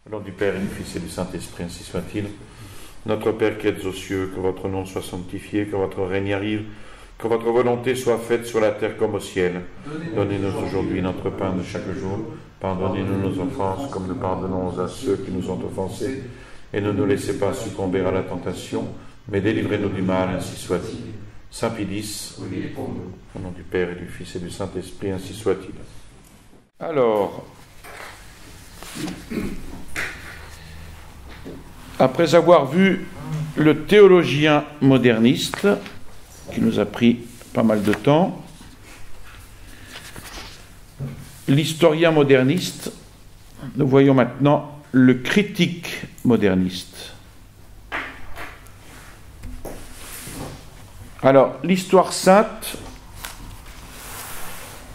Au nom du Père et du Fils et du Saint-Esprit, ainsi soit-il. Notre Père qui êtes aux cieux, que votre nom soit sanctifié, que votre règne arrive, que votre volonté soit faite sur la terre comme au ciel. Donnez-nous aujourd'hui notre pain de chaque jour. Pardonnez-nous nos offenses, comme nous pardonnons à ceux qui nous ont offensés. Et ne nous laissez pas succomber à la tentation, mais délivrez-nous du mal, ainsi soit-il. Saint Pie X, au nom du Père et du Fils et du Saint-Esprit, ainsi soit-il. Alors, après avoir vu le théologien moderniste, qui nous a pris pas mal de temps, l'historien moderniste, nous voyons maintenant le critique moderniste. Alors, l'histoire sainte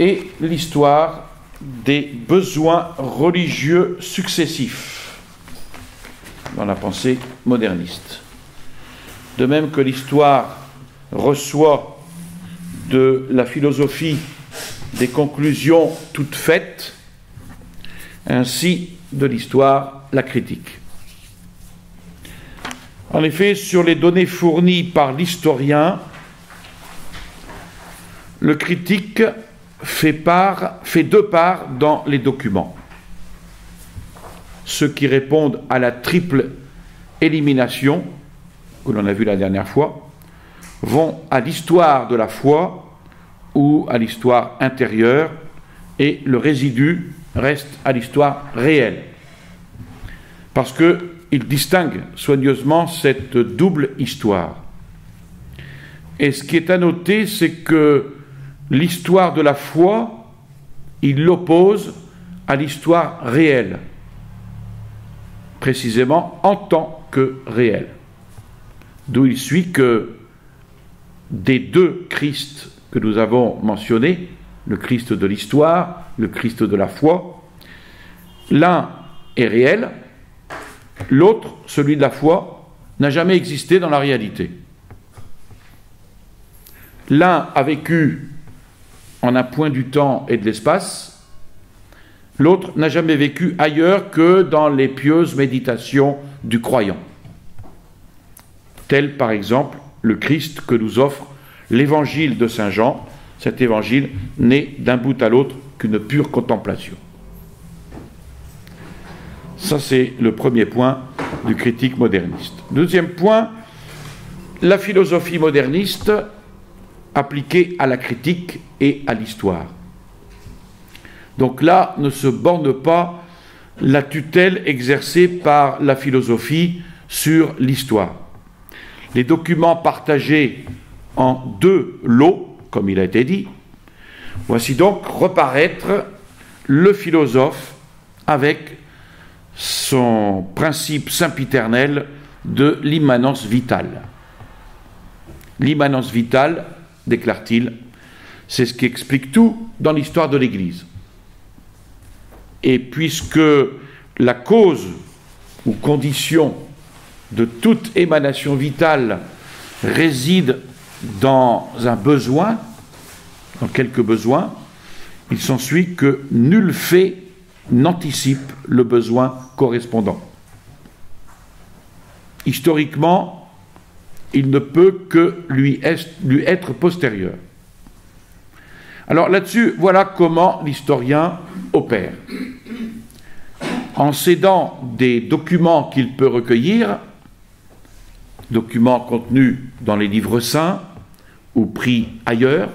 est l'histoire des besoins religieux successifs dans la pensée moderniste. De même que l'histoire reçoit de la philosophie des conclusions toutes faites, ainsi de l'histoire la critique. En effet, sur les données fournies par l'historien, le critique fait deux parts dans les documents. Ceux qui répondent à la triple élimination, que l'on a vu la dernière fois, vont à l'histoire de la foi ou à l'histoire intérieure, et le résidu reste à l'histoire réelle. Parce qu'il distingue soigneusement cette double histoire. Et ce qui est à noter, c'est que l'histoire de la foi, il l'oppose à l'histoire réelle, précisément en tant que réelle. D'où il suit que des deux Christ que nous avons mentionnés, le Christ de l'histoire, le Christ de la foi, l'un est réel, l'autre, celui de la foi, n'a jamais existé dans la réalité. L'un a vécu en un point du temps et de l'espace, l'autre n'a jamais vécu ailleurs que dans les pieuses méditations du croyant. Tel par exemple le Christ que nous offre l'évangile de Saint Jean, cet évangile n'est d'un bout à l'autre qu'une pure contemplation. Ça c'est le premier point du critique moderniste. Deuxième point, la philosophie moderniste appliquée à la critique et à l'histoire. Donc là, ne se borne pas la tutelle exercée par la philosophie sur l'histoire. Les documents partagés en deux lots, comme il a été dit, voici donc reparaître le philosophe avec son principe sempiternel de l'immanence vitale. L'immanence vitale, déclare-t-il, c'est ce qui explique tout dans l'histoire de l'Église. Et puisque la cause ou condition de toute émanation vitale réside dans un besoin, dans quelques besoins, il s'ensuit que nul fait n'anticipe le besoin correspondant. Historiquement, il ne peut que lui être postérieur. Alors là-dessus, voilà comment l'historien opère. En cédant des documents qu'il peut recueillir, documents contenus dans les livres saints ou pris ailleurs,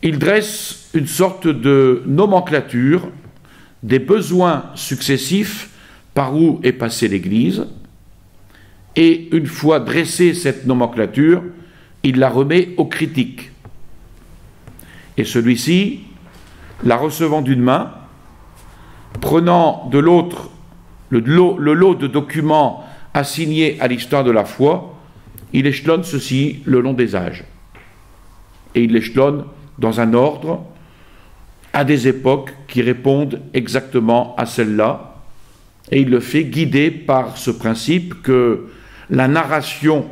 il dresse une sorte de nomenclature des besoins successifs par où est passée l'Église, et une fois dressée cette nomenclature, il la remet au critique. Et celui-ci, la recevant d'une main, prenant de l'autre le lot de documents assignés à l'histoire de la foi, il échelonne ceci le long des âges. Et il l'échelonne dans un ordre, à des époques qui répondent exactement à celle-là, et il le fait guider par ce principe que la narration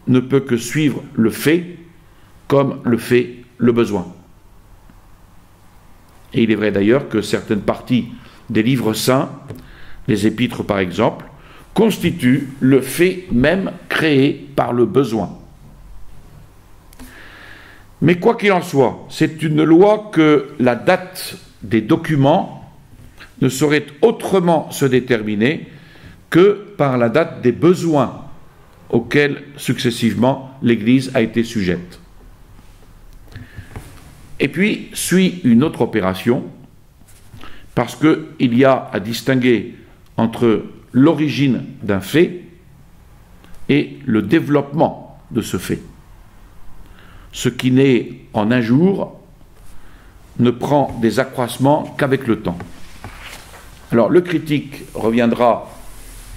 ne peut que suivre le fait, comme le fait le besoin. Et il est vrai d'ailleurs que certaines parties des livres saints les épîtres par exemple, constituent le fait même créé par le besoin. Mais quoi qu'il en soit, c'est une loi que la date des documents ne saurait autrement se déterminer que par la date des besoins auxquels successivement l'Église a été sujette. Et puis suit une autre opération, parce qu'il y a à distinguer entre l'origine d'un fait et le développement de ce fait. Ce qui naît en un jour ne prend des accroissements qu'avec le temps. Alors le critique reviendra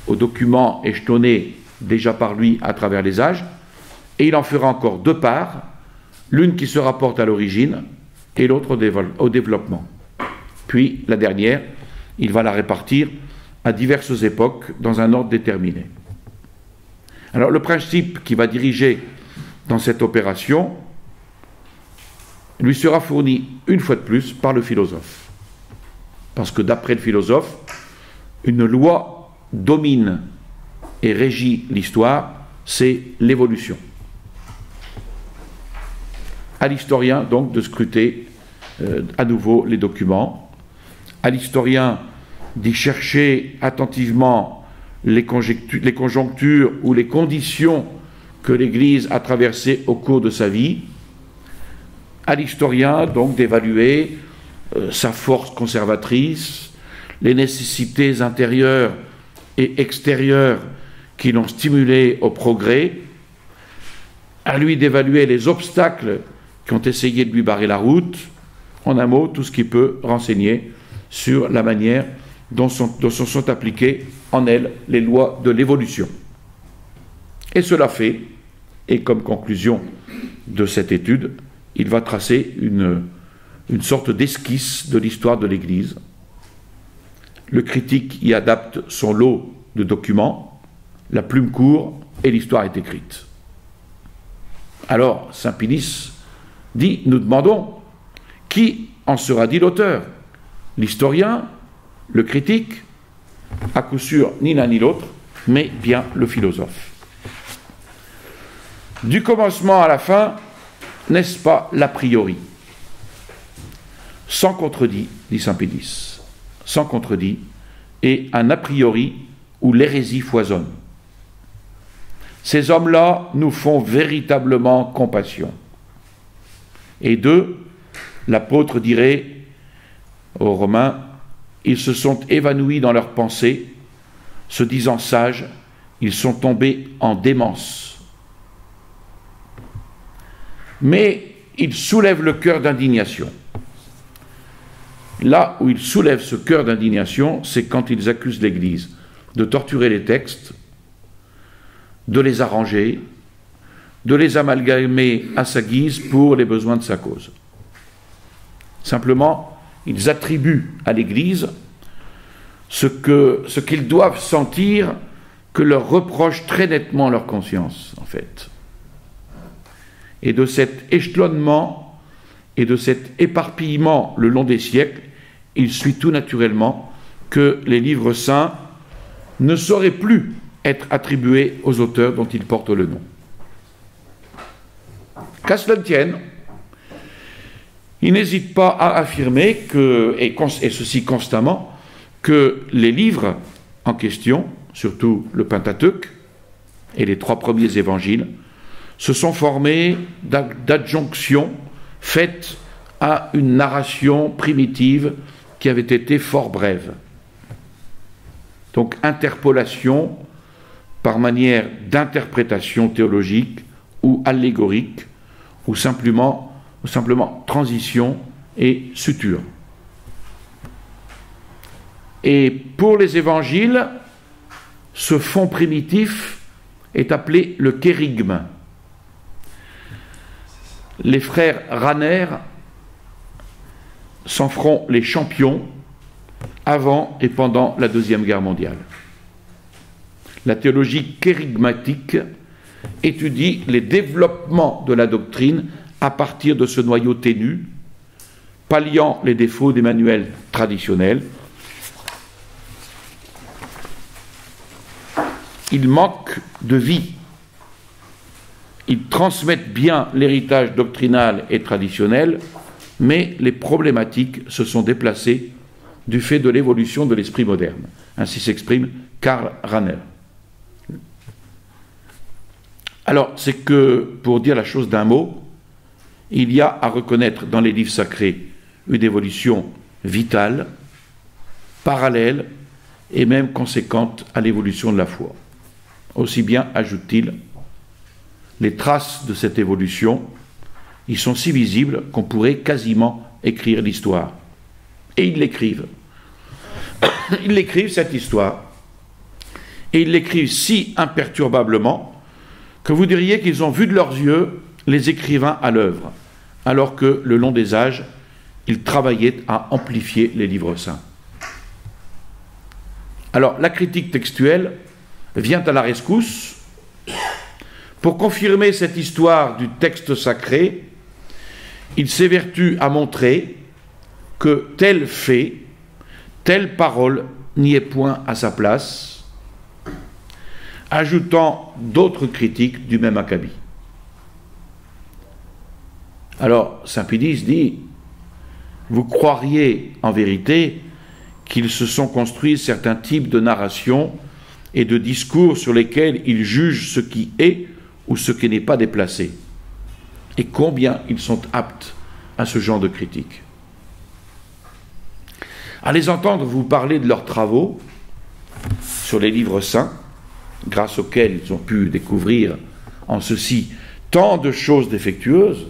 aux documents échelonnés déjà par lui à travers les âges, et il en fera encore deux parts, l'une qui se rapporte à l'origine et l'autre au développement. Puis la dernière, il va la répartir à diverses époques dans un ordre déterminé. Alors le principe qui va diriger dans cette opération lui sera fourni une fois de plus par le philosophe. Parce que d'après le philosophe, une loi domine et régit l'histoire, c'est l'évolution. À l'historien donc de scruter à nouveau les documents, à l'historien d'y chercher attentivement les conjonctures ou les conditions que l'Église a traversées au cours de sa vie, à l'historien donc d'évaluer sa force conservatrice, les nécessités intérieures et extérieures qui l'ont stimulé au progrès, à lui d'évaluer les obstacles qui ont essayé de lui barrer la route, en un mot, tout ce qui peut renseigner sur la manière dont sont appliquées en elle les lois de l'évolution. Et cela fait, et comme conclusion de cette étude, il va tracer une sorte d'esquisse de l'histoire de l'Église. Le critique y adapte son lot de documents, la plume court et l'histoire est écrite. Alors, Saint Pilice dit, nous demandons, qui en sera dit l'auteur? L'historien, le critique? À coup sûr, ni l'un ni l'autre, mais bien le philosophe. Du commencement à la fin, n'est-ce pas l'a priori? Sans contredit, dit Saint Pédis, sans contredit, et un a priori où l'hérésie foisonne. Ces hommes-là nous font véritablement compassion. Et d'eux, l'apôtre dirait aux Romains, ils se sont évanouis dans leurs pensées, se disant sages, ils sont tombés en démence. Mais ils soulèvent le cœur d'indignation. Là où ils soulèvent ce cœur d'indignation, c'est quand ils accusent l'Église de torturer les textes, de les arranger, de les amalgamer à sa guise pour les besoins de sa cause. Simplement, ils attribuent à l'Église ce qu'ils doivent sentir que leur reproche très nettement leur conscience, en fait. Et de cet échelonnement et de cet éparpillement le long des siècles, il suit tout naturellement que les livres saints ne sauraient plus être attribués aux auteurs dont ils portent le nom. Qu'à cela ne tienne, il n'hésite pas à affirmer, et ceci constamment, que les livres en question, surtout le Pentateuque et les 3 premiers évangiles, se sont formés d'adjonctions faites à une narration primitive qui avait été fort brève. Donc interpolation par manière d'interprétation théologique ou allégorique, ou simplement transition et suture. Et pour les évangiles, ce fond primitif est appelé le kérygme. Les frères Raner s'en feront les champions avant et pendant la Deuxième Guerre mondiale. La théologie kérygmatique étudie les développements de la doctrine à partir de ce noyau ténu, palliant les défauts des manuels traditionnels, ils manquent de vie. Ils transmettent bien l'héritage doctrinal et traditionnel, mais les problématiques se sont déplacées du fait de l'évolution de l'esprit moderne. Ainsi s'exprime Karl Rahner. Alors, c'est que, pour dire la chose d'un mot, il y a à reconnaître dans les livres sacrés une évolution vitale, parallèle et même conséquente à l'évolution de la foi. Aussi bien, ajoute-t-il, les traces de cette évolution, ils sont si visibles qu'on pourrait quasiment écrire l'histoire. Et ils l'écrivent. Ils l'écrivent, cette histoire. Et ils l'écrivent si imperturbablement que vous diriez qu'ils ont vu de leurs yeux les écrivains à l'œuvre, alors que, le long des âges, ils travaillaient à amplifier les livres saints. Alors, la critique textuelle vient à la rescousse. Pour confirmer cette histoire du texte sacré, il s'évertue à montrer que tel fait, telle parole n'y est point à sa place, ajoutant d'autres critiques du même acabit. Alors, saint Pédis dit, vous croiriez en vérité qu'ils se sont construits certains types de narration et de discours sur lesquels ils jugent ce qui est ou ce qui n'est pas déplacé. Et combien ils sont aptes à ce genre de critique. À les entendre vous parler de leurs travaux sur les livres saints, grâce auxquels ils ont pu découvrir en ceci tant de choses défectueuses,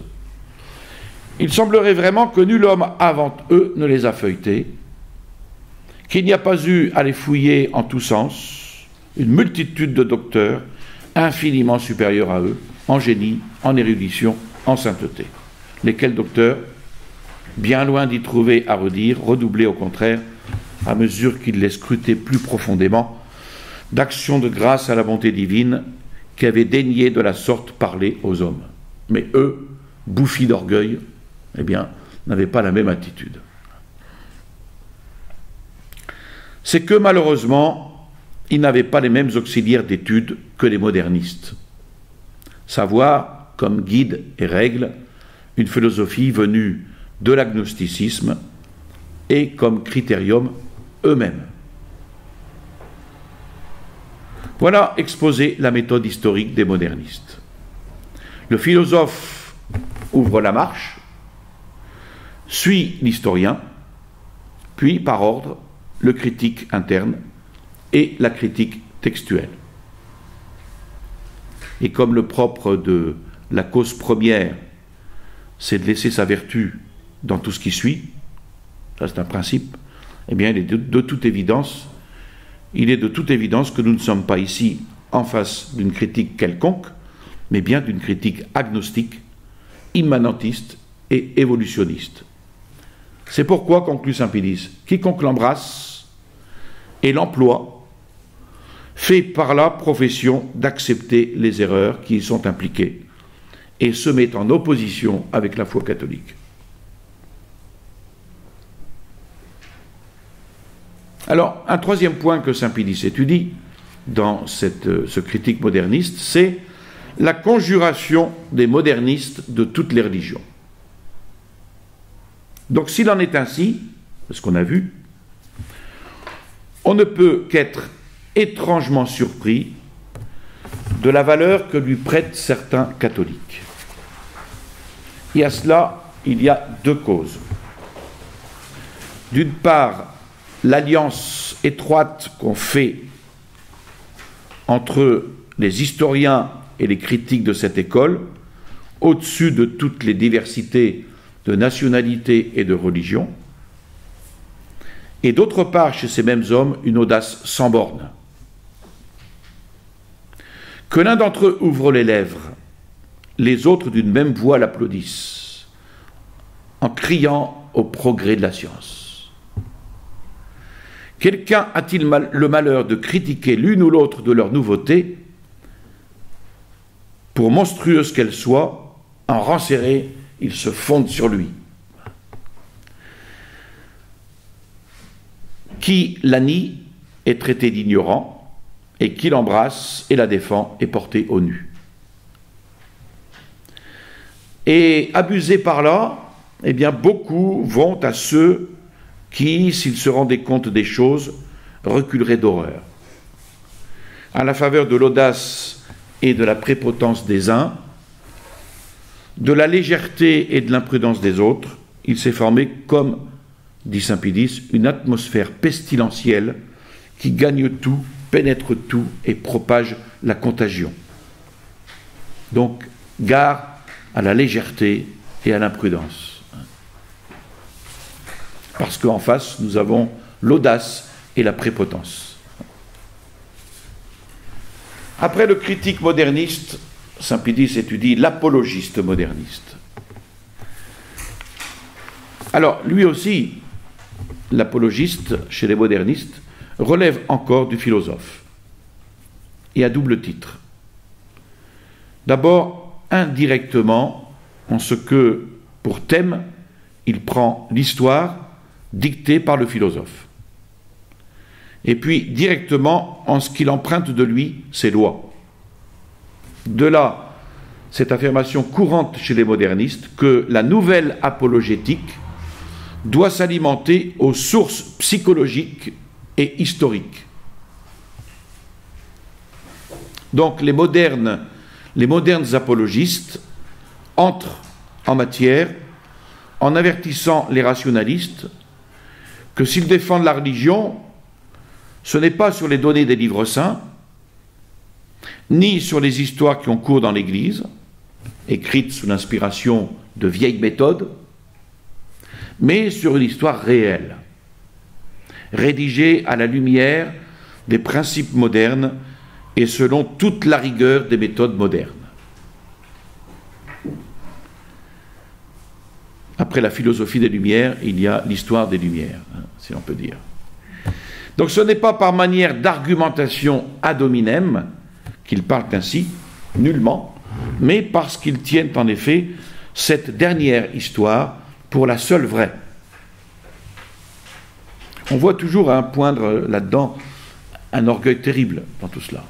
il semblerait vraiment que nul homme avant eux ne les a feuilletés, qu'il n'y a pas eu à les fouiller en tous sens une multitude de docteurs infiniment supérieurs à eux, en génie, en érudition, en sainteté. Lesquels docteurs, bien loin d'y trouver à redire, redoublaient au contraire, à mesure qu'ils les scrutaient plus profondément, d'actions de grâce à la bonté divine qui avaient daigné de la sorte parler aux hommes. Mais eux, bouffis d'orgueil, eh bien, n'avaient pas la même attitude. C'est que malheureusement, ils n'avaient pas les mêmes auxiliaires d'études que les modernistes. Savoir, comme guide et règle, une philosophie venue de l'agnosticisme et comme critérium eux-mêmes. Voilà exposé la méthode historique des modernistes. Le philosophe ouvre la marche, suit l'historien, puis, par ordre, le critique interne et la critique textuelle. Et comme le propre de la cause première, c'est de laisser sa vertu dans tout ce qui suit, ça c'est un principe, eh bien il est de toute évidence que nous ne sommes pas ici en face d'une critique quelconque, mais bien d'une critique agnostique, immanentiste et évolutionniste. C'est pourquoi, conclut saint Pédis, quiconque l'embrasse et l'emploie fait par là profession d'accepter les erreurs qui y sont impliquées et se met en opposition avec la foi catholique. Alors, un troisième point que saint Pédis étudie dans ce critique moderniste, c'est la conjuration des modernistes de toutes les religions. Donc, s'il en est ainsi, ce qu'on a vu, on ne peut qu'être étrangement surpris de la valeur que lui prêtent certains catholiques. Et à cela, il y a deux causes. D'une part, l'alliance étroite qu'on fait entre les historiens et les critiques de cette école, au-dessus de toutes les diversités de nationalités et de religions, et d'autre part, chez ces mêmes hommes, une audace sans borne. Que l'un d'entre eux ouvre les lèvres, les autres d'une même voix l'applaudissent, en criant au progrès de la science. Quelqu'un a-t-il le malheur de critiquer l'une ou l'autre de leurs nouveautés, pour monstrueuse qu'elle soit, en rang serré, ils se fondent sur lui. Qui la nie est traité d'ignorant, et qui l'embrasse et la défend est porté au nu. Et abusés par là, eh bien beaucoup vont à ceux qui, s'ils se rendaient compte des choses, reculeraient d'horreur. À la faveur de l'audace et de la prépotence des uns, de la légèreté et de l'imprudence des autres, il s'est formé, comme dit saint Pédis, une atmosphère pestilentielle qui gagne tout, pénètre tout et propage la contagion. Donc, gare à la légèreté et à l'imprudence. Parce qu'en face, nous avons l'audace et la prépotence. Après le critique moderniste, saint Pédis étudie l'apologiste moderniste. Alors, lui aussi, l'apologiste, chez les modernistes, relève encore du philosophe, et à double titre. D'abord, indirectement, en ce que, pour thème, il prend l'histoire dictée par le philosophe. Et puis, directement, en ce qu'il emprunte de lui, ses lois. De là, cette affirmation courante chez les modernistes que la nouvelle apologétique doit s'alimenter aux sources psychologiques et historiques. Donc les modernes apologistes entrent en matière en avertissant les rationalistes que s'ils défendent la religion, ce n'est pas sur les données des livres saints, ni sur les histoires qui ont cours dans l'Église, écrites sous l'inspiration de vieilles méthodes, mais sur une histoire réelle, rédigée à la lumière des principes modernes et selon toute la rigueur des méthodes modernes. Après la philosophie des Lumières, il y a l'histoire des Lumières, si l'on peut dire. Donc ce n'est pas par manière d'argumentation ad hominem qu'ils parlent ainsi, nullement, mais parce qu'ils tiennent en effet cette dernière histoire pour la seule vraie. On voit toujours poindre là-dedans un orgueil terrible dans tout cela.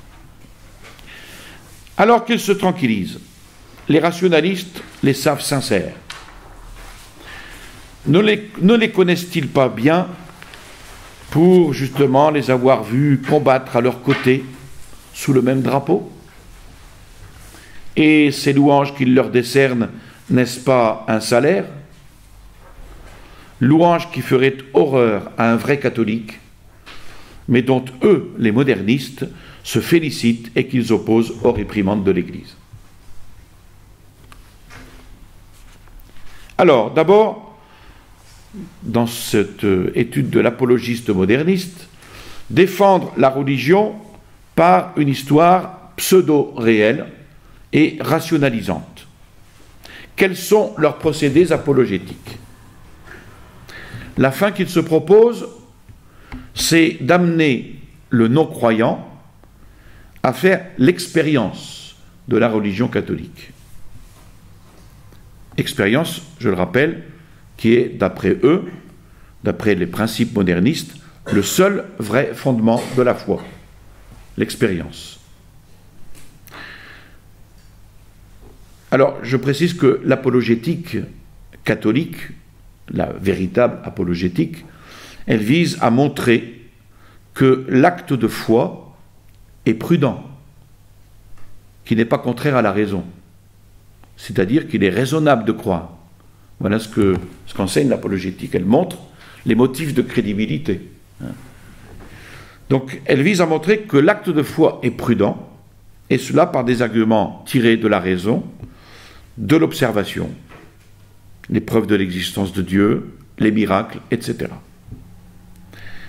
Alors qu'ils se tranquillisent, les rationalistes les savent sincères. Ne les connaissent-ils pas bien pour justement les avoir vus combattre à leur côté sous le même drapeau? Et ces louanges qu'ils leur décernent, n'est-ce pas un salaire? Louanges qui feraient horreur à un vrai catholique, mais dont eux, les modernistes, se félicitent et qu'ils opposent aux réprimandes de l'Église. Alors, d'abord, dans cette étude de l'apologiste moderniste, défendre la religion par une histoire pseudo-réelle et rationalisante. Quels sont leurs procédés apologétiques? La fin qu'ils se proposent, c'est d'amener le non-croyant à faire l'expérience de la religion catholique. Expérience, je le rappelle, qui est, d'après eux, d'après les principes modernistes, le seul vrai fondement de la foi, l'expérience. Alors, je précise que l'apologétique catholique, la véritable apologétique, elle vise à montrer que l'acte de foi est prudent, qu'il n'est pas contraire à la raison, c'est-à-dire qu'il est raisonnable de croire. Voilà ce qu'enseigne l'apologétique. Elle montre les motifs de crédibilité. Donc, elle vise à montrer que l'acte de foi est prudent, et cela par des arguments tirés de la raison, de l'observation, les preuves de l'existence de Dieu, les miracles, etc.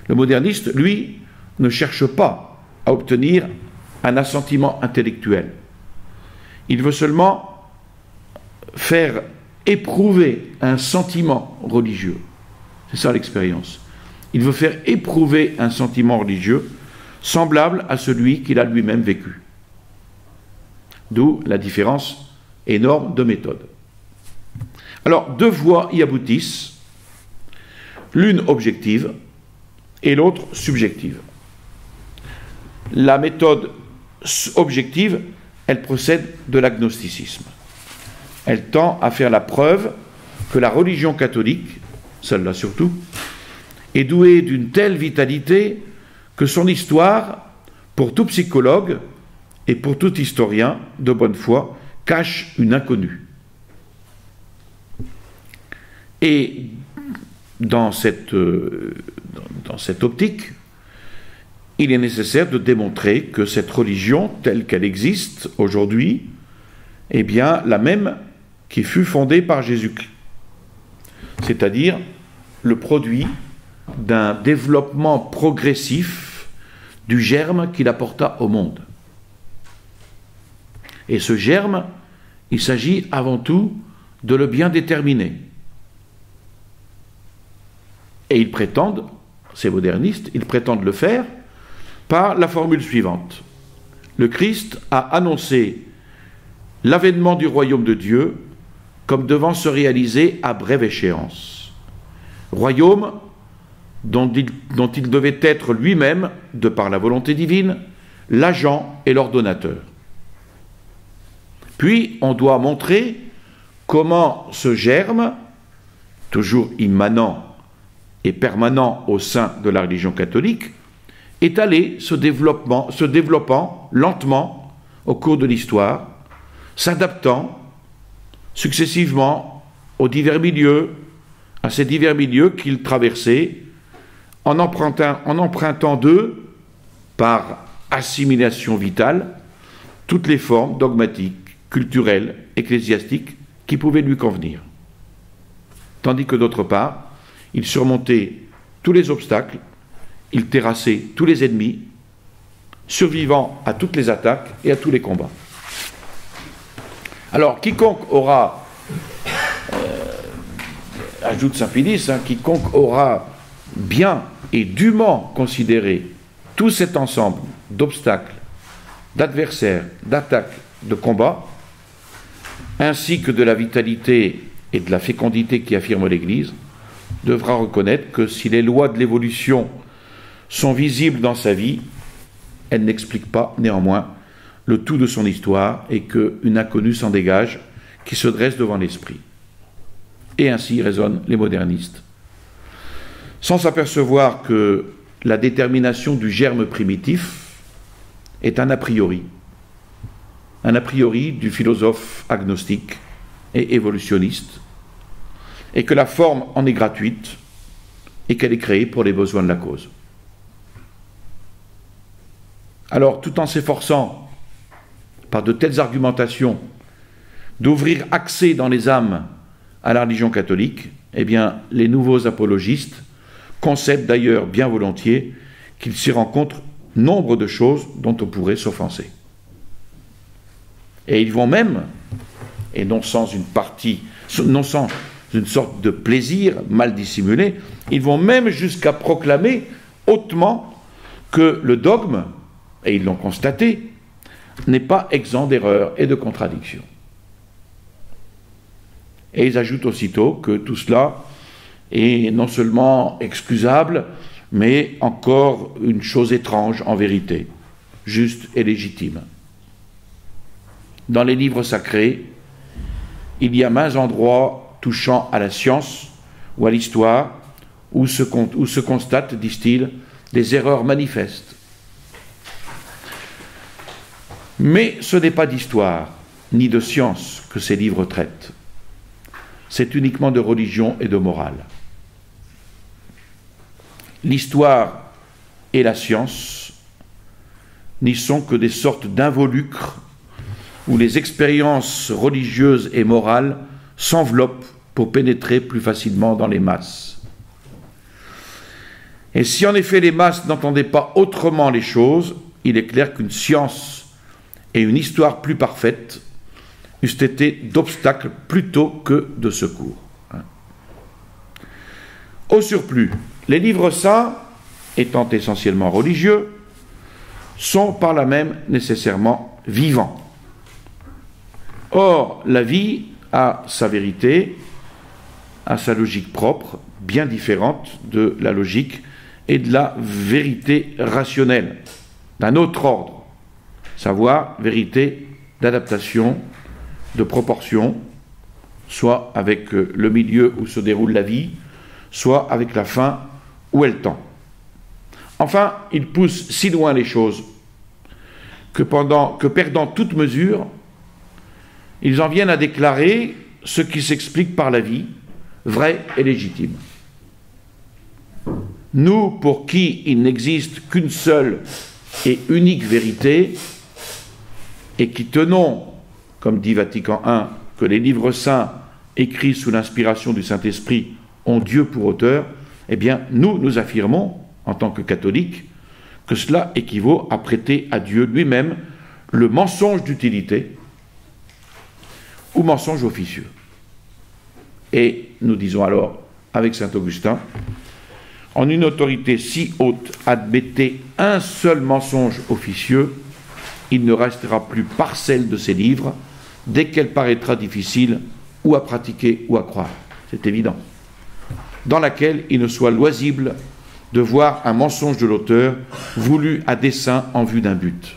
Le moderniste, lui, ne cherche pas à obtenir un assentiment intellectuel. Il veut seulement faire éprouver un sentiment religieux. C'est ça l'expérience. Il veut faire éprouver un sentiment religieux semblable à celui qu'il a lui-même vécu. D'où la différence énorme de méthode. Alors, deux voies y aboutissent, l'une objective et l'autre subjective. La méthode objective, elle procède de l'agnosticisme. Elle tend à faire la preuve que la religion catholique, celle-là surtout, est douée d'une telle vitalité que son histoire, pour tout psychologue et pour tout historien de bonne foi, cache une inconnue. Et dans cette optique, il est nécessaire de démontrer que cette religion, telle qu'elle existe aujourd'hui, est bien la même qui fut fondée par Jésus-Christ. C'est-à-dire le produit d'un développement progressif du germe qu'il apporta au monde. Et ce germe, il s'agit avant tout de le bien déterminer. Et ils prétendent, ces modernistes, ils prétendent le faire par la formule suivante. Le Christ a annoncé l'avènement du royaume de Dieu comme devant se réaliser à brève échéance. Royaume dont il devait être lui-même, de par la volonté divine, l'agent et l'ordonnateur. Puis, on doit montrer comment ce germe, toujours immanent et permanent au sein de la religion catholique, est allé se développant lentement au cours de l'histoire, s'adaptant successivement aux divers milieux, à ces divers milieux qu'il traversait, en empruntant d'eux, par assimilation vitale, toutes les formes dogmatiques, culturelles, ecclésiastiques qui pouvaient lui convenir. Tandis que d'autre part, il surmontait tous les obstacles, il terrassait tous les ennemis, survivant à toutes les attaques et à tous les combats. Alors, quiconque aura, ajoute saint Pilice, quiconque aura bien et dûment considéré tout cet ensemble d'obstacles, d'adversaires, d'attaques, de combats, ainsi que de la vitalité et de la fécondité qui affirme l'Église, devra reconnaître que si les lois de l'évolution sont visibles dans sa vie, elles n'expliquent pas néanmoins le tout de son histoire et qu'une inconnue s'en dégage qui se dresse devant l'esprit. Et ainsi raisonnent les modernistes, sans s'apercevoir que la détermination du germe primitif est un a priori du philosophe agnostique et évolutionniste, et que la forme en est gratuite et qu'elle est créée pour les besoins de la cause. Alors, tout en s'efforçant, par de telles argumentations, d'ouvrir accès dans les âmes à la religion catholique, eh bien, les nouveaux apologistes concèdent d'ailleurs bien volontiers qu'il s'y rencontre nombre de choses dont on pourrait s'offenser. Et ils vont même, et non sans une sorte de plaisir mal dissimulé, ils vont même jusqu'à proclamer hautement que le dogme, et ils l'ont constaté, n'est pas exempt d'erreurs et de contradictions. Et ils ajoutent aussitôt que tout cela est non seulement excusable, mais encore une chose étrange en vérité, juste et légitime. Dans les livres sacrés, il y a maints endroits touchant à la science ou à l'histoire où se constatent, disent-ils, des erreurs manifestes. Mais ce n'est pas d'histoire ni de science que ces livres traitent. C'est uniquement de religion et de morale. L'histoire et la science n'y sont que des sortes d'involucres où les expériences religieuses et morales s'enveloppent pour pénétrer plus facilement dans les masses. Et si en effet les masses n'entendaient pas autrement les choses, il est clair qu'une science et une histoire plus parfaites eussent été d'obstacles plutôt que de secours. Au surplus, les livres saints, étant essentiellement religieux, sont par là même nécessairement vivants. Or, la vie a sa vérité, a sa logique propre, bien différente de la logique et de la vérité rationnelle. d'un autre ordre, savoir vérité d'adaptation, de proportion, soit avec le milieu où se déroule la vie, soit avec la fin où elle tend. Enfin, il pousse si loin les choses que perdant toute mesure, ils en viennent à déclarer ce qui s'explique par la vie, vrai et légitime. Nous, pour qui il n'existe qu'une seule et unique vérité, et qui tenons, comme dit Vatican I, que les livres saints écrits sous l'inspiration du Saint-Esprit ont Dieu pour auteur, eh bien, nous affirmons, en tant que catholiques, que cela équivaut à prêter à Dieu lui-même le mensonge d'utilité ou mensonge officieux. Et nous disons alors, avec saint Augustin, en une autorité si haute, admettez un seul mensonge officieux, il ne restera plus parcelle de ces livres, dès qu'elle paraîtra difficile ou à pratiquer ou à croire. C'est évident. Dans laquelle il ne soit loisible de voir un mensonge de l'auteur voulu à dessein en vue d'un but.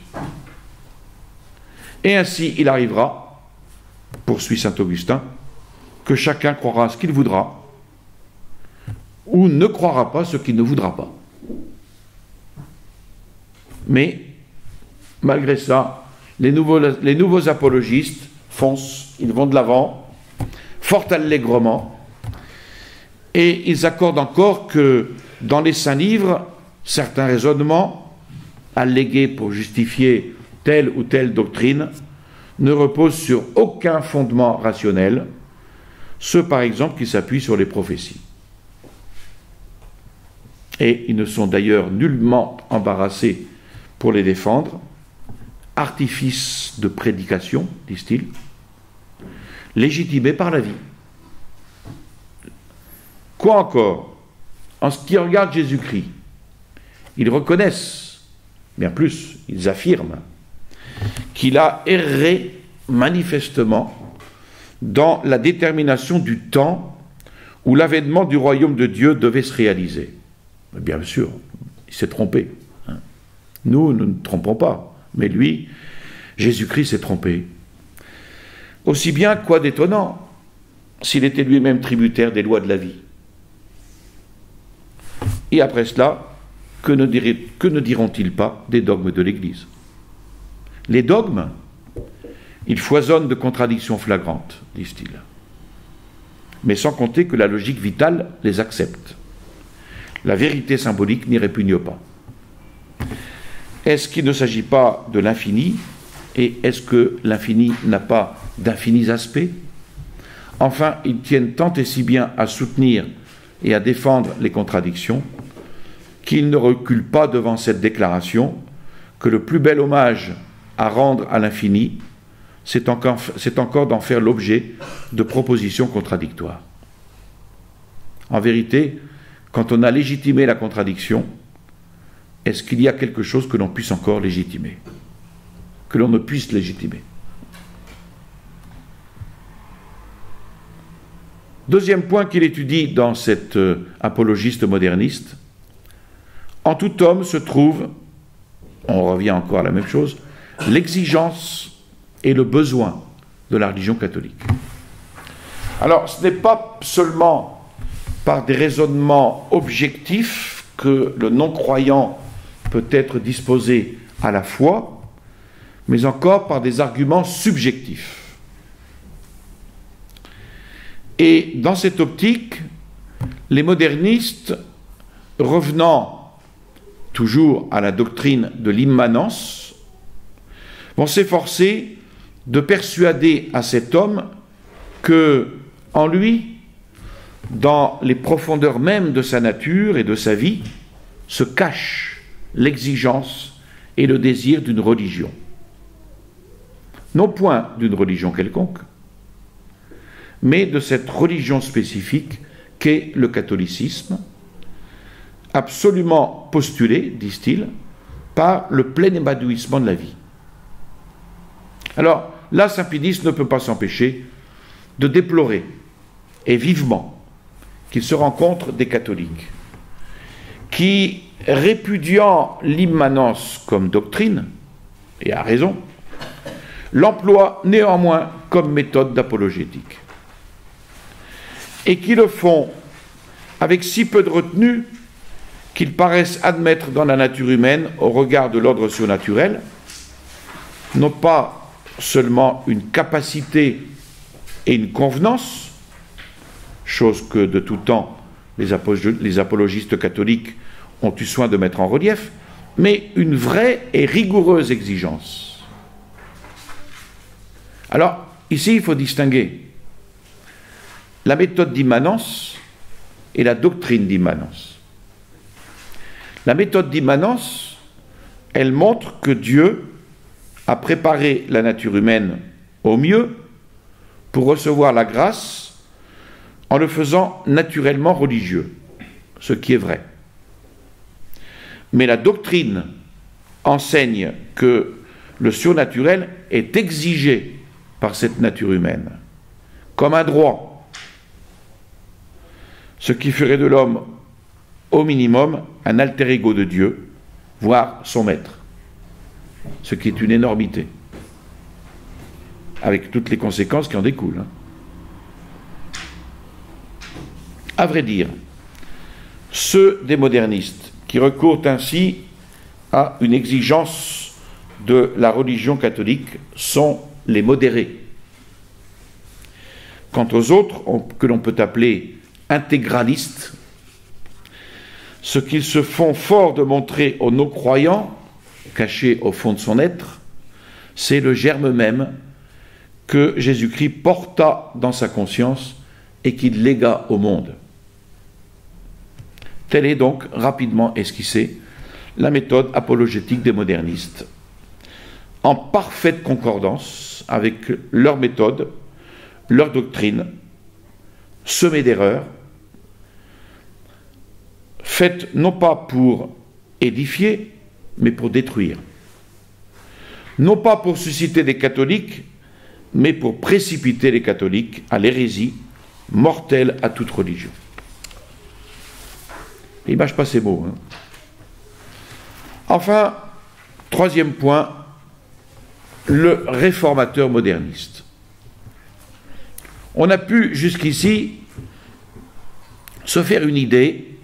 Et ainsi il arrivera, poursuit saint Augustin, que chacun croira ce qu'il voudra, ou ne croira pas ce qu'il ne voudra pas. Mais, malgré ça, les nouveaux apologistes foncent, ils vont de l'avant, fort allègrement, et ils accordent encore que dans les saints livres, certains raisonnements, allégués pour justifier telle ou telle doctrine, ne reposent sur aucun fondement rationnel, ceux par exemple qui s'appuient sur les prophéties. Et ils ne sont d'ailleurs nullement embarrassés pour les défendre. Artifice de prédication, disent-ils, légitimé par la vie. Quoi encore? En ce qui regarde Jésus-Christ, ils reconnaissent, bien plus, ils affirment, qu'il a erré manifestement dans la détermination du temps où l'avènement du royaume de Dieu devait se réaliser. Bien sûr, il s'est trompé. Nous ne nous trompons pas. Mais lui, Jésus-Christ s'est trompé. Aussi bien, quoi d'étonnant, s'il était lui-même tributaire des lois de la vie. Et après cela, que ne diront-ils pas des dogmes de l'Église? Les dogmes, ils foisonnent de contradictions flagrantes, disent-ils. Mais sans compter que la logique vitale les accepte. La vérité symbolique n'y répugne pas. Est-ce qu'il ne s'agit pas de l'infini? Et est-ce que l'infini n'a pas d'infinis aspects? Enfin, ils tiennent tant et si bien à soutenir et à défendre les contradictions qu'ils ne reculent pas devant cette déclaration que le plus bel hommage à rendre à l'infini, c'est encore d'en faire l'objet de propositions contradictoires. En vérité, quand on a légitimé la contradiction, est-ce qu'il y a quelque chose que l'on puisse encore légitimer? Que l'on ne puisse légitimer? Deuxième point qu'il étudie dans cet apologiste moderniste, en tout homme se trouve, on revient encore à la même chose, l'exigence et le besoin de la religion catholique. Alors, ce n'est pas seulement par des raisonnements objectifs que le non-croyant peut être disposé à la foi, mais encore par des arguments subjectifs. Et dans cette optique, les modernistes, revenant toujours à la doctrine de l'immanence, vont s'efforcer de persuader à cet homme que, en lui, dans les profondeurs mêmes de sa nature et de sa vie, se cachent l'exigence et le désir d'une religion. Non point d'une religion quelconque, mais de cette religion spécifique qu'est le catholicisme, absolument postulé, disent-ils, par le plein épanouissement de la vie. Alors, là, saint Pie ne peut pas s'empêcher de déplorer, et vivement, qu'il se rencontre des catholiques qui répudiant l'immanence comme doctrine, et à raison, l'emploie néanmoins comme méthode d'apologétique. Et qui le font avec si peu de retenue qu'ils paraissent admettre dans la nature humaine, au regard de l'ordre surnaturel, non pas seulement une capacité et une convenance, chose que de tout temps les apologistes catholiques ont eu soin de mettre en relief, mais une vraie et rigoureuse exigence. Alors, ici, il faut distinguer la méthode d'immanence et la doctrine d'immanence. La méthode d'immanence, elle montre que Dieu a préparé la nature humaine au mieux pour recevoir la grâce en le faisant naturellement religieux, ce qui est vrai. Mais la doctrine enseigne que le surnaturel est exigé par cette nature humaine, comme un droit, ce qui ferait de l'homme, au minimum, un alter ego de Dieu, voire son maître, ce qui est une énormité, avec toutes les conséquences qui en découlent. À vrai dire, ceux des modernistes qui recourent ainsi à une exigence de la religion catholique sont les modérés. Quant aux autres, que l'on peut appeler intégralistes, ce qu'ils se font fort de montrer aux non-croyants, cachés au fond de son être, c'est le germe même que Jésus-Christ porta dans sa conscience et qu'il légua au monde. Telle est donc, rapidement esquissée, la méthode apologétique des modernistes, en parfaite concordance avec leur méthode, leur doctrine, semée d'erreurs, faite non pas pour édifier, mais pour détruire. Non pas pour susciter des catholiques, mais pour précipiter les catholiques à l'hérésie mortelle à toute religion. Il mâche pas ces mots. Enfin, troisième point, le réformateur moderniste. On a pu jusqu'ici se faire une idée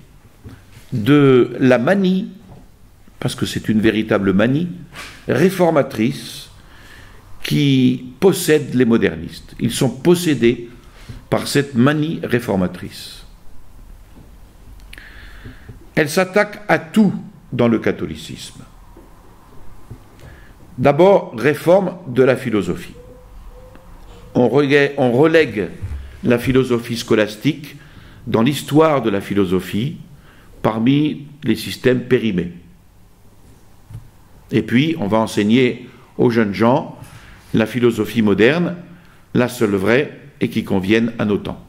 de la manie, parce que c'est une véritable manie, réformatrice qui possède les modernistes. Ils sont possédés par cette manie réformatrice. Elle s'attaque à tout dans le catholicisme. D'abord, réforme de la philosophie. On relègue la philosophie scolastique dans l'histoire de la philosophie parmi les systèmes périmés. Et puis, on va enseigner aux jeunes gens la philosophie moderne, la seule vraie et qui convienne à nos temps.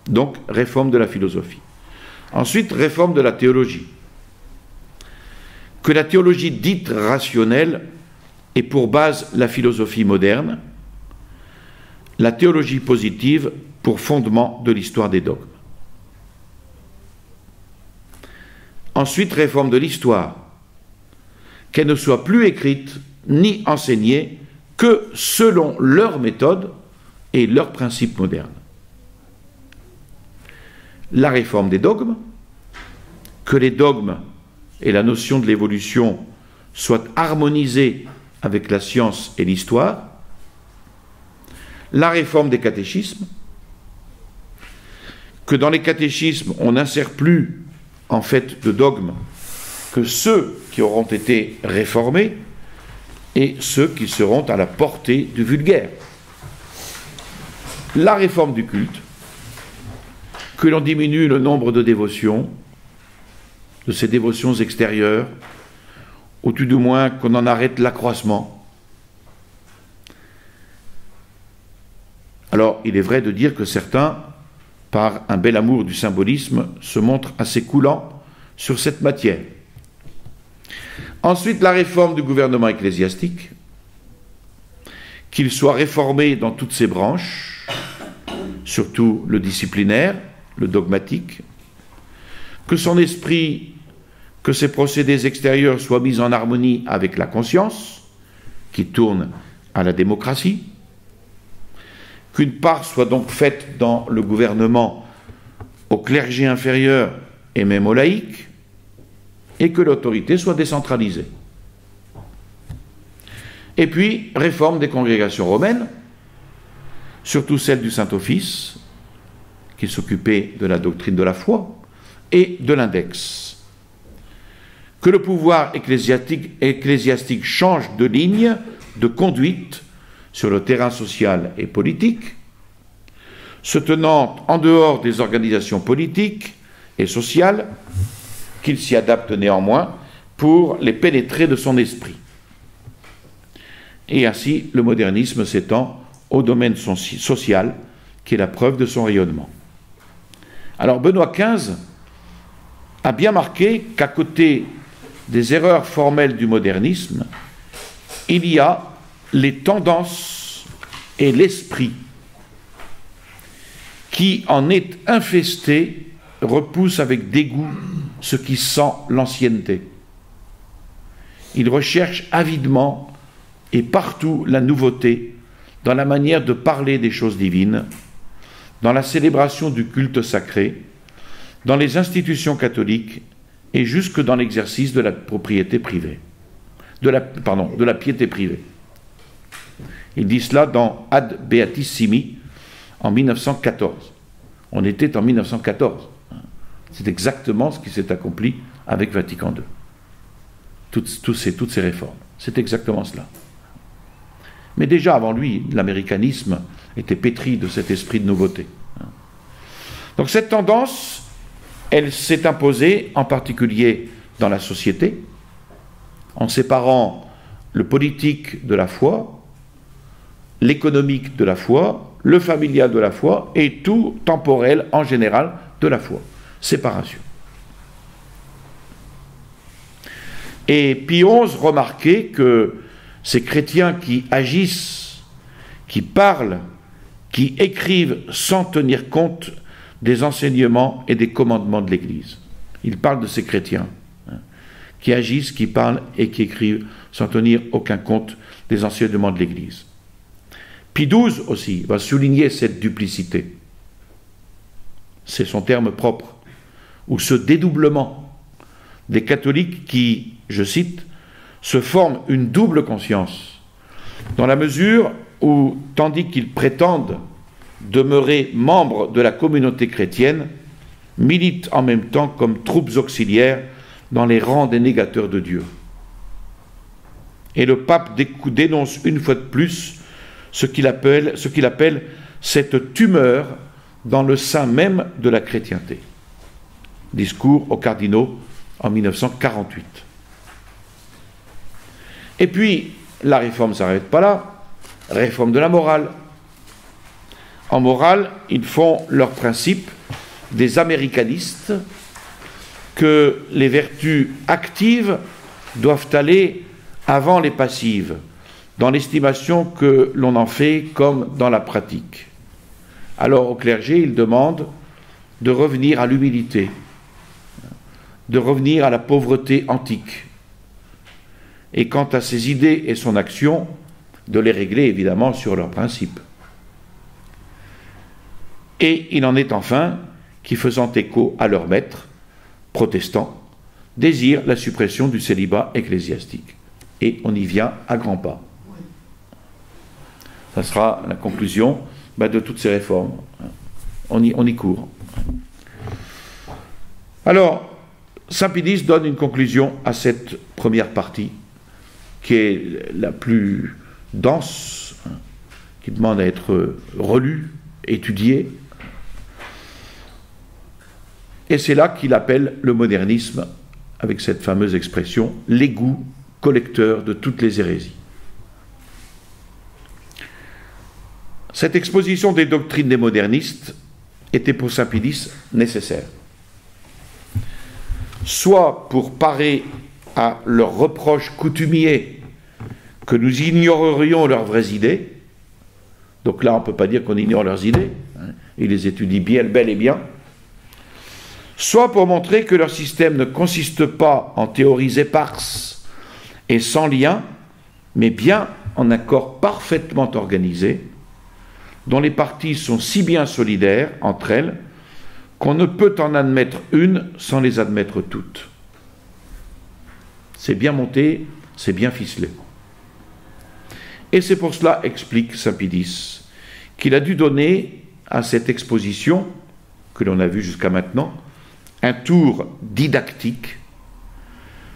Donc, réforme de la philosophie. Ensuite, réforme de la théologie. Que la théologie dite rationnelle ait pour base la philosophie moderne, la théologie positive pour fondement de l'histoire des dogmes. Ensuite, réforme de l'histoire, qu'elle ne soit plus écrite ni enseignée que selon leur méthode et leurs principes modernes. La réforme des dogmes, que les dogmes et la notion de l'évolution soient harmonisés avec la science et l'histoire. La réforme des catéchismes, que dans les catéchismes on n'insère plus en fait de dogmes que ceux qui auront été réformés et ceux qui seront à la portée du vulgaire. La réforme du culte, que l'on diminue le nombre de dévotions, de ces dévotions extérieures, ou tout du moins qu'on en arrête l'accroissement. Alors, il est vrai de dire que certains, par un bel amour du symbolisme, se montrent assez coulants sur cette matière. Ensuite, la réforme du gouvernement ecclésiastique, qu'il soit réformé dans toutes ses branches, surtout le disciplinaire, le dogmatique, que son esprit, que ses procédés extérieurs soient mis en harmonie avec la conscience, qui tourne à la démocratie, qu'une part soit donc faite dans le gouvernement au clergé inférieur et même aux laïcs, et que l'autorité soit décentralisée. Et puis, réforme des congrégations romaines, surtout celle du Saint-Office, qui s'occupait de la doctrine de la foi, et de l'index. Que le pouvoir ecclésiastique change de ligne de conduite sur le terrain social et politique, se tenant en dehors des organisations politiques et sociales, qu'il s'y adapte néanmoins pour les pénétrer de son esprit. Et ainsi, le modernisme s'étend au domaine social, qui est la preuve de son rayonnement. Alors, Benoît XV a bien marqué qu'à côté des erreurs formelles du modernisme, il y a les tendances et l'esprit qui en est infesté repousse avec dégoût ce qui sent l'ancienneté. Il recherche avidement et partout la nouveauté dans la manière de parler des choses divines, dans la célébration du culte sacré, dans les institutions catholiques et jusque dans l'exercice de la propriété privée, de la piété privée. Il dit cela dans Ad Beatissimi en 1914. On était en 1914. C'est exactement ce qui s'est accompli avec Vatican II. Toutes ces réformes. C'est exactement cela. Mais déjà avant lui, l'américanisme était pétri de cet esprit de nouveauté. Donc cette tendance, elle s'est imposée en particulier dans la société, en séparant le politique de la foi, l'économique de la foi, le familial de la foi et tout temporel en général de la foi. Séparation. Et Pie XI remarquait que ces chrétiens qui agissent, qui parlent, qui écrivent sans tenir compte des enseignements et des commandements de l'Église. Il parle de ces chrétiens qui agissent, qui parlent et qui écrivent sans tenir aucun compte des enseignements de l'Église. Pie XII aussi va souligner cette duplicité. C'est son terme propre, ou ce dédoublement des catholiques qui, je cite, se forment une double conscience, dans la mesure où, tandis qu'ils prétendent demeurer membres de la communauté chrétienne, militent en même temps comme troupes auxiliaires dans les rangs des négateurs de Dieu. Et le pape dénonce une fois de plus ce qu'il appelle cette tumeur dans le sein même de la chrétienté. Discours aux cardinaux en 1948. Et puis, la réforme ne s'arrête pas là, réforme de la morale. En morale, ils font leur principe des américanistes que les vertus actives doivent aller avant les passives, dans l'estimation que l'on en fait comme dans la pratique. Alors au clergé, ils demandent de revenir à l'humilité, de revenir à la pauvreté antique. Et quant à ses idées et son action, de les régler évidemment sur leurs principes. Et il en est enfin qui, faisant écho à leur maître, protestant, désirent la suppression du célibat ecclésiastique. Et on y vient à grands pas. Ça sera la conclusion de toutes ces réformes. On y court. Alors, Saint Pie X donne une conclusion à cette première partie, qui est la plus dense, qui demande à être relue, étudiée. Et c'est là qu'il appelle le modernisme, avec cette fameuse expression, l'égout collecteur de toutes les hérésies. Cette exposition des doctrines des modernistes était pour Saint Pie X nécessaire. Soit pour parer à leurs reproches coutumiers que nous ignorerions leurs vraies idées, donc là on ne peut pas dire qu'on ignore leurs idées, ils les étudient bien, bel et bien, soit pour montrer que leur système ne consiste pas en théories éparses et sans lien, mais bien en un corps parfaitement organisé, dont les parties sont si bien solidaires entre elles qu'on ne peut en admettre une sans les admettre toutes. C'est bien monté, c'est bien ficelé. Et c'est pour cela, explique saint Pédis, qu'il a dû donner à cette exposition, que l'on a vue jusqu'à maintenant, un tour didactique,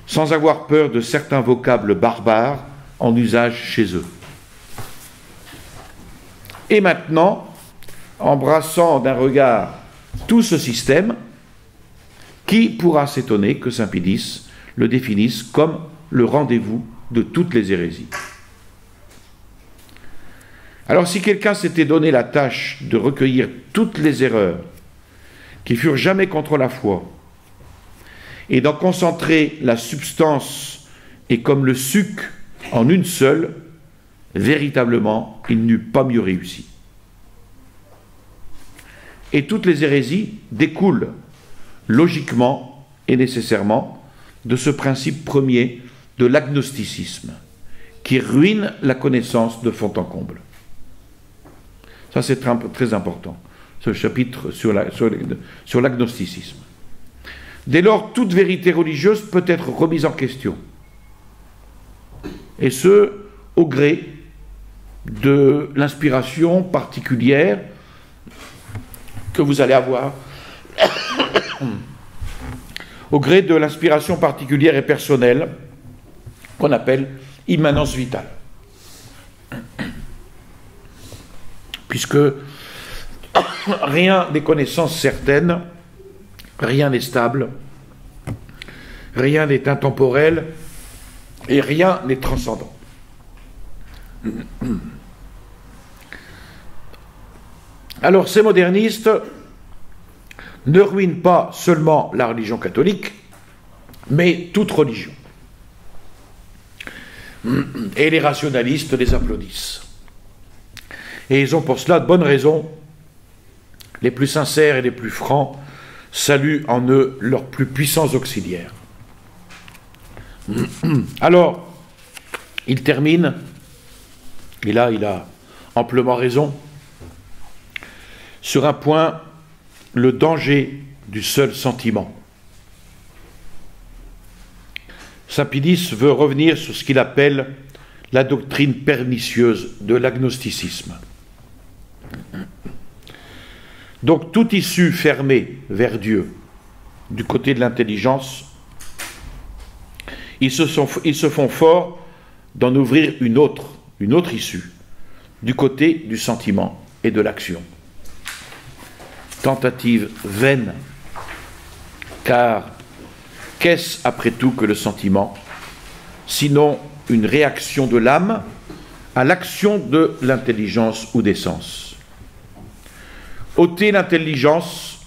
sans avoir peur de certains vocables barbares en usage chez eux. Et maintenant, embrassant d'un regard tout ce système, qui pourra s'étonner que saint Pédis le définisse comme le rendez-vous de toutes les hérésies. Alors si quelqu'un s'était donné la tâche de recueillir toutes les erreurs qui furent jamais contre la foi, et d'en concentrer la substance et comme le suc en une seule, véritablement, il n'eût pas mieux réussi. Et toutes les hérésies découlent logiquement et nécessairement de ce principe premier de l'agnosticisme, qui ruine la connaissance de fond en comble. Ça, c'est très important, ce chapitre sur l'agnosticisme. Dès lors, toute vérité religieuse peut être remise en question, et ce, au gré de l'inspiration particulière que vous allez avoir, au gré de l'inspiration particulière et personnelle qu'on appelle immanence vitale. Puisque rien n'est connaissance certaine, rien n'est stable, rien n'est intemporel et rien n'est transcendant. Alors ces modernistes ne ruinent pas seulement la religion catholique, mais toute religion. Et les rationalistes les applaudissent. Et ils ont pour cela de bonnes raisons. Les plus sincères et les plus francs saluent en eux leurs plus puissants auxiliaires. Alors, il termine, et là il a amplement raison, sur un point, le danger du seul sentiment. Saint Pédis veut revenir sur ce qu'il appelle la doctrine pernicieuse de l'agnosticisme. Donc toute issue fermée vers Dieu du côté de l'intelligence, ils se font forts d'en ouvrir une autre issue, du côté du sentiment et de l'action. Tentative vaine, car qu'est-ce après tout que le sentiment, sinon une réaction de l'âme à l'action de l'intelligence ou des sens. Ôter l'intelligence,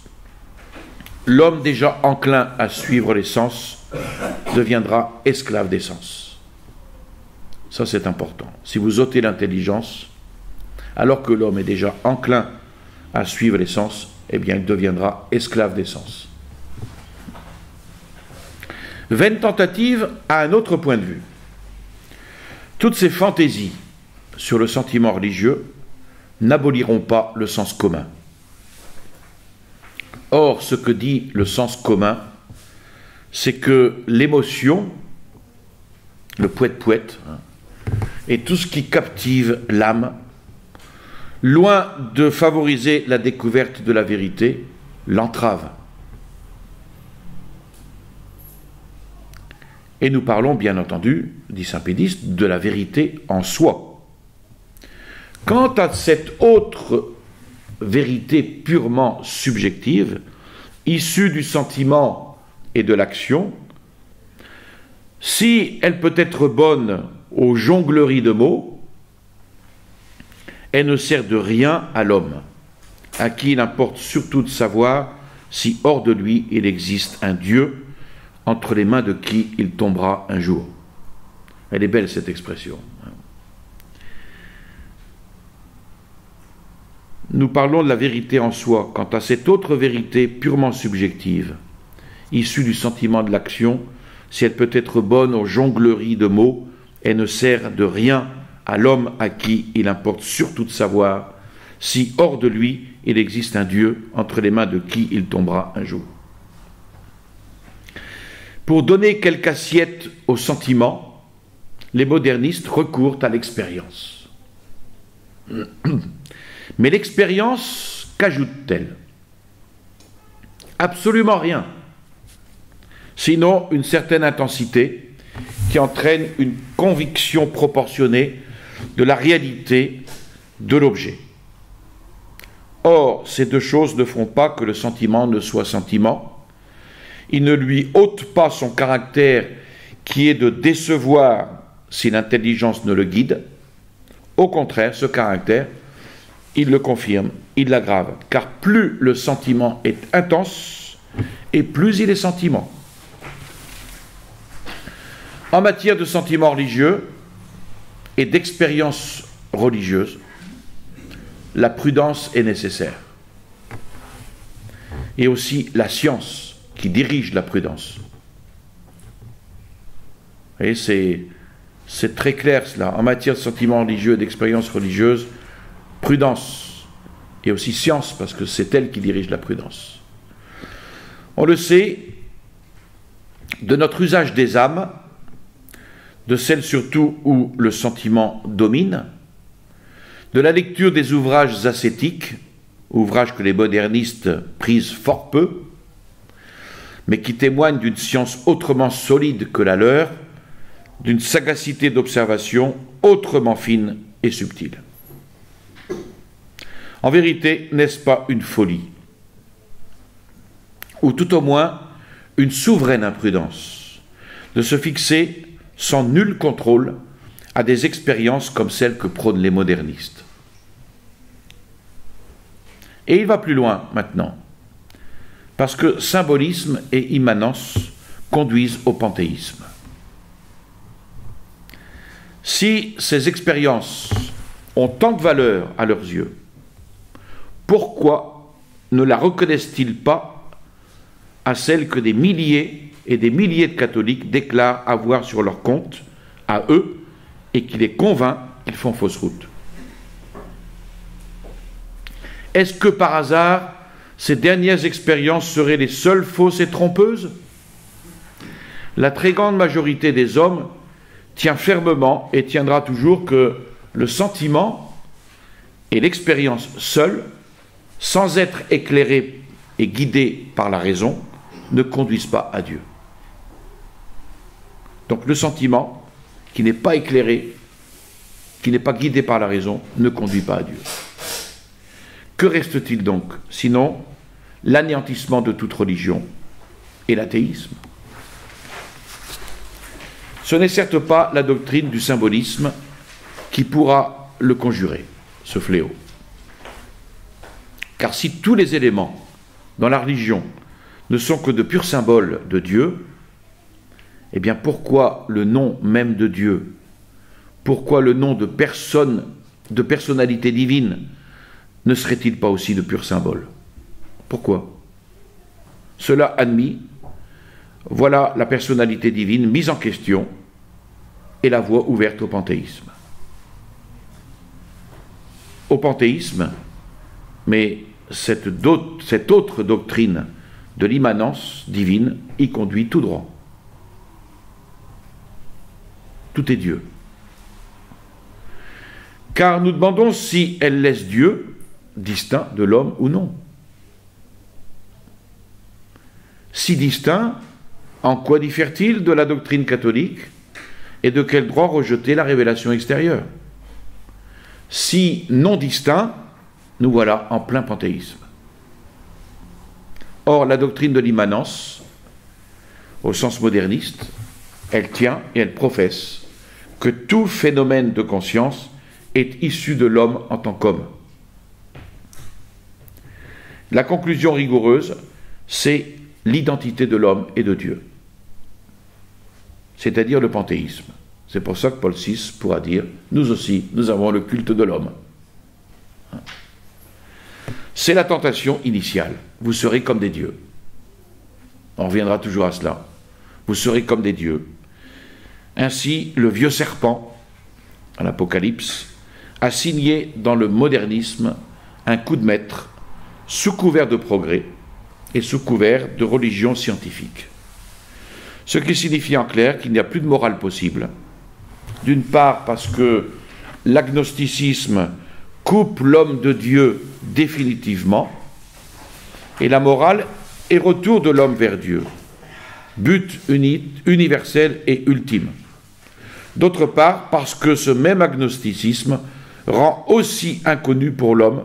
l'homme déjà enclin à suivre les sens deviendra esclave des sens. Ça c'est important. Si vous ôtez l'intelligence, alors que l'homme est déjà enclin à suivre les sens, eh bien il deviendra esclave des sens. Vaine tentative à un autre point de vue. Toutes ces fantaisies sur le sentiment religieux n'aboliront pas le sens commun. Or, ce que dit le sens commun, c'est que l'émotion, le poète-poète, et tout ce qui captive l'âme, loin de favoriser la découverte de la vérité, l'entrave. Et nous parlons, bien entendu, dit saint Pédis, de la vérité en soi. Quant à cette autre vérité purement subjective, issue du sentiment et de l'action, si elle peut être bonne aux jongleries de mots, elle ne sert de rien à l'homme, à qui il importe surtout de savoir si hors de lui il existe un Dieu, entre les mains de qui il tombera un jour. Elle est belle cette expression. Nous parlons de la vérité en soi. Quant à cette autre vérité purement subjective, issue du sentiment de l'action, si elle peut être bonne aux jongleries de mots, elle ne sert de rien à l'homme à qui il importe surtout de savoir si hors de lui il existe un Dieu entre les mains de qui il tombera un jour. Pour donner quelque assiette au sentiment, les modernistes recourent à l'expérience. Mais l'expérience, qu'ajoute-t-elle? Absolument rien. Sinon une certaine intensité qui entraîne une conviction proportionnée de la réalité de l'objet. Or, ces deux choses ne font pas que le sentiment ne soit sentiment. Il ne lui ôte pas son caractère qui est de décevoir si l'intelligence ne le guide. Au contraire, ce caractère, il le confirme, il l'aggrave, car plus le sentiment est intense, et plus il est sentiment. En matière de sentiments religieux et d'expérience religieuse, la prudence est nécessaire. Et aussi la science qui dirige la prudence. Vous voyez, c'est très clair cela. En matière de sentiments religieux et d'expérience religieuse, prudence et aussi science, parce que c'est elle qui dirige la prudence. On le sait, de notre usage des âmes, de celles surtout où le sentiment domine, de la lecture des ouvrages ascétiques, ouvrages que les modernistes prisent fort peu, mais qui témoignent d'une science autrement solide que la leur, d'une sagacité d'observation autrement fine et subtile. En vérité, n'est-ce pas une folie, ou tout au moins une souveraine imprudence, de se fixer sans nul contrôle à des expériences comme celles que prônent les modernistes. Et il va plus loin maintenant, parce que symbolisme et immanence conduisent au panthéisme. Si ces expériences ont tant de valeur à leurs yeux, pourquoi ne la reconnaissent-ils pas à celles que des milliers et des milliers de catholiques déclarent avoir sur leur compte, à eux, et qui les convainc qu'ils font fausse route? Est-ce que par hasard, ces dernières expériences seraient les seules fausses et trompeuses? La très grande majorité des hommes tient fermement et tiendra toujours que le sentiment et l'expérience seuls, sans être éclairés et guidés par la raison, ne conduisent pas à Dieu. Donc le sentiment, qui n'est pas éclairé, qui n'est pas guidé par la raison, ne conduit pas à Dieu. Que reste-t-il donc, sinon l'anéantissement de toute religion et l'athéisme? Ce n'est certes pas la doctrine du symbolisme qui pourra le conjurer, ce fléau. Car si tous les éléments dans la religion ne sont que de purs symboles de Dieu, eh bien pourquoi le nom même de Dieu, pourquoi le nom de personne, de personnalité divine, ne serait-il pas aussi de purs symboles? Pourquoi? Cela admis, voilà la personnalité divine mise en question et la voie ouverte au panthéisme. Au panthéisme, mais cette autre doctrine de l'immanence divine y conduit tout droit. Tout est Dieu. Car nous demandons si elle laisse Dieu distinct de l'homme ou non. Si distinct, en quoi diffère-t-il de la doctrine catholique et de quel droit rejeter la révélation extérieure? Si non distinct, nous voilà en plein panthéisme. Or, la doctrine de l'immanence, au sens moderniste, elle tient et elle professe que tout phénomène de conscience est issu de l'homme en tant qu'homme. La conclusion rigoureuse, c'est l'identité de l'homme et de Dieu, c'est-à-dire le panthéisme. C'est pour ça que Paul VI pourra dire, nous aussi, nous avons le culte de l'homme. C'est la tentation initiale, vous serez comme des dieux. On reviendra toujours à cela. Vous serez comme des dieux. Ainsi, le vieux serpent, à l'Apocalypse, a signé dans le modernisme un coup de maître sous couvert de progrès et sous couvert de religion scientifique. Ce qui signifie en clair qu'il n'y a plus de morale possible. D'une part parce que l'agnosticisme coupe l'homme de Dieu définitivement, et la morale est retour de l'homme vers Dieu, but universel et ultime. D'autre part parce que ce même agnosticisme rend aussi inconnu pour l'homme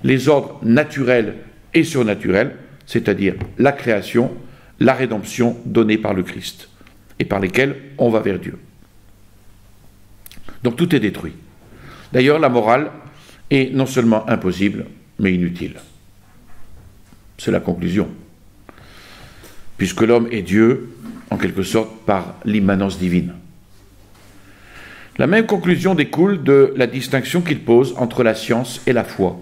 les ordres naturels et surnaturels, c'est-à-dire la création, la rédemption donnée par le Christ, et par lesquels on va vers Dieu. Donc tout est détruit. D'ailleurs, la morale est non seulement impossible, mais inutile. C'est la conclusion. Puisque l'homme est Dieu, en quelque sorte, par l'immanence divine. La même conclusion découle de la distinction qu'il pose entre la science et la foi.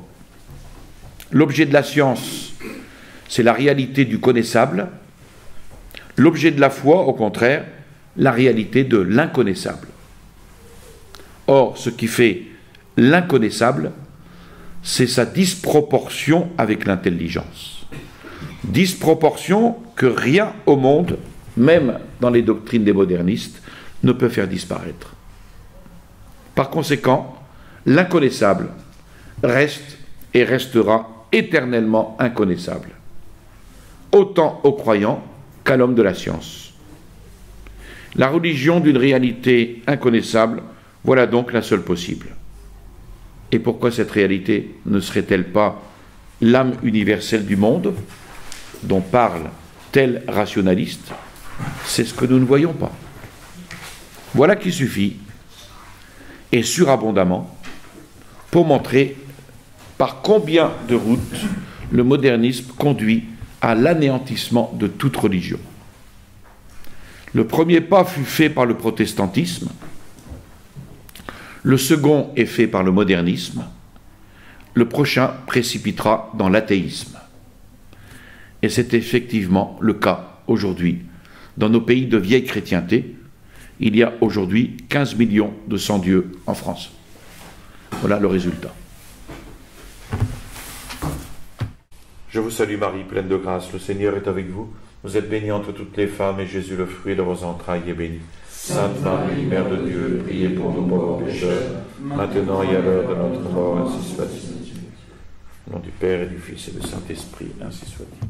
L'objet de la science, c'est la réalité du connaissable. L'objet de la foi, au contraire, la réalité de l'inconnaissable. Or, ce qui fait l'inconnaissable, c'est sa disproportion avec l'intelligence. Disproportion que rien au monde, même dans les doctrines des modernistes, ne peut faire disparaître. Par conséquent, l'inconnaissable reste et restera éternellement inconnaissable, autant aux croyants qu'à l'homme de la science. La religion d'une réalité inconnaissable, voilà donc la seule possible. Et pourquoi cette réalité ne serait-elle pas l'âme universelle du monde, dont parle tel rationaliste? C'est ce que nous ne voyons pas. Voilà qui suffit, et surabondamment, pour montrer par combien de routes le modernisme conduit à l'anéantissement de toute religion. Le premier pas fut fait par le protestantisme, le second est fait par le modernisme, le prochain précipitera dans l'athéisme. Et c'est effectivement le cas aujourd'hui. Dans nos pays de vieille chrétienté, il y a aujourd'hui 15 millions de sans-dieux en France. Voilà le résultat. Je vous salue Marie, pleine de grâce, le Seigneur est avec vous. Vous êtes bénie entre toutes les femmes, et Jésus, le fruit de vos entrailles, est béni. Sainte Marie, Mère de Dieu, priez pour nous pauvres pécheurs, maintenant et à l'heure de notre mort, ainsi soit-il. Au nom du Père et du Fils et du Saint-Esprit, ainsi soit-il.